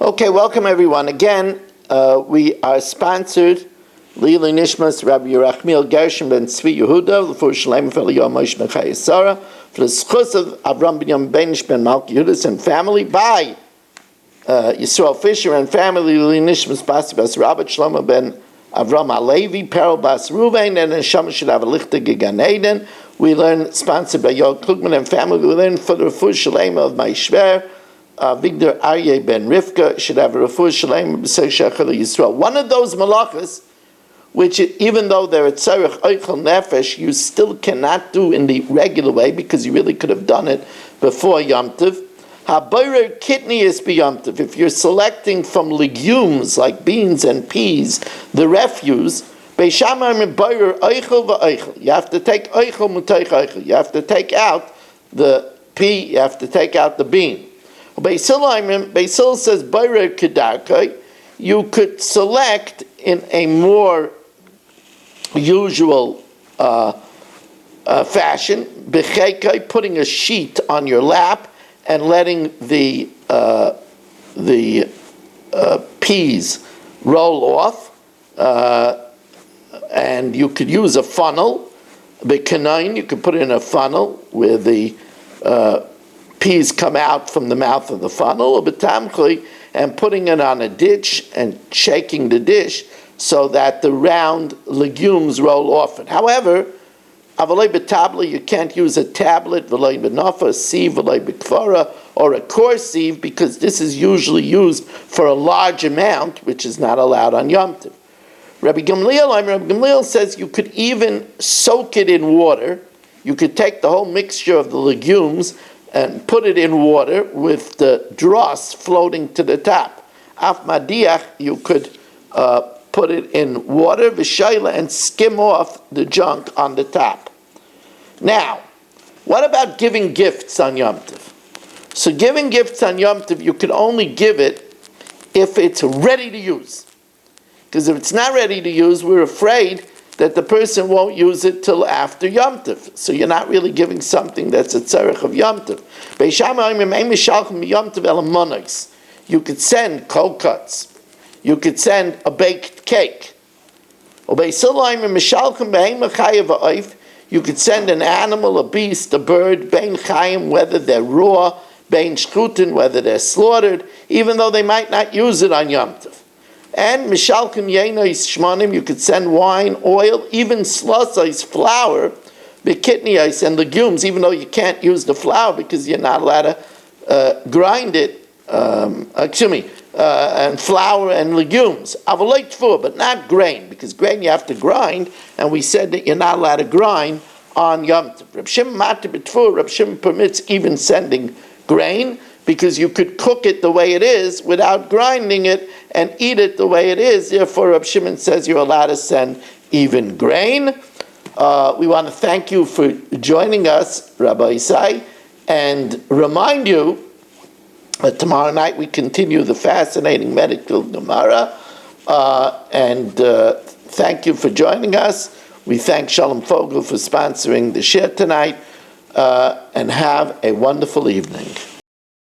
Okay, welcome everyone. Again, we are sponsored Lili Nishmas Rabbi Yerachmiel Gershon ben Tzvi Yehuda for Shalem for Yomis Mechai Sarah for the schus of Avram ben Yom Benish ben Malki Yehudis and family by Yisrael Fisher and family Lili Nishmas Basi Bas Rabbi Shlomo ben Avram Alevi Perel Bas Ruvain and Neshama should have a lichta Gan Eden. We learn sponsored by Yod Klugman and family. We learn for the refuah Shalem of my Shver. Vigdor Aryeh ben Rivka should have a refuah shalem b'sei shechel Yisrael. One of those malachas, which even though they're a tzarech oichel nefesh, you still cannot do in the regular way because you really could have done it before Yom Tov. Habayrer kidney is b'Yom Tov. If you're selecting from legumes like beans and peas, the refuse, beishamar mebayrer oichel v'oichel. You have to take oichel muteich oichel. You have to take out the pea. You have to take out the bean. Beisil says, Bayre Kedarkai, you could select in a more usual fashion, Bechekai, putting a sheet on your lap and letting the peas roll off. And you could use a funnel. Bekanain, you could put it in a funnel where the peas come out from the mouth of the funnel, or betamchli, and putting it on a dish and shaking the dish so that the round legumes roll off it. However, avalei betabli, you can't use a tablet, v'lei benofa, a sieve, v'lei bekvara, or a coarse sieve, because this is usually used for a large amount, which is not allowed on Yom Tov. Rabbi Gamliel says you could even soak it in water. You could take the whole mixture of the legumes and put it in water with the dross floating to the top. Af madiach, you could put it in water, v'shayla, and skim off the junk on the top. Now, what about giving gifts on Yom Tov? So giving gifts on Yom Tov, you could only give it if it's ready to use. Because if it's not ready to use, we're afraid that the person won't use it till after Yom Tov. So you're not really giving something that's a tzarech of Yom Tov. You could send cold cuts. You could send a baked cake. You could send an animal, a beast, a bird, bein chayim, whether they're raw, bein shchutin, whether they're slaughtered, even though they might not use it on Yom Tov. And mishalkim yeinois shmonim, you could send wine, oil, even slosais, flour, bekitniais, and legumes, even though you can't use the flour because you're not allowed to grind it, and flour and legumes. Avalei tfur, but not grain, because grain you have to grind, and we said that you're not allowed to grind on Yom Tov. Reb Shimon matir b'tfur, Reb Shimon permits even sending grain, because you could cook it the way it is without grinding it and eat it the way it is. Therefore, Reb Shimon says you're allowed to send even grain. We want to thank you for joining us, Rabbi Isai, and remind you that tomorrow night we continue the fascinating medical Gemara. And thank you for joining us. We thank Shalom Fogel for sponsoring the shir tonight, and have a wonderful evening.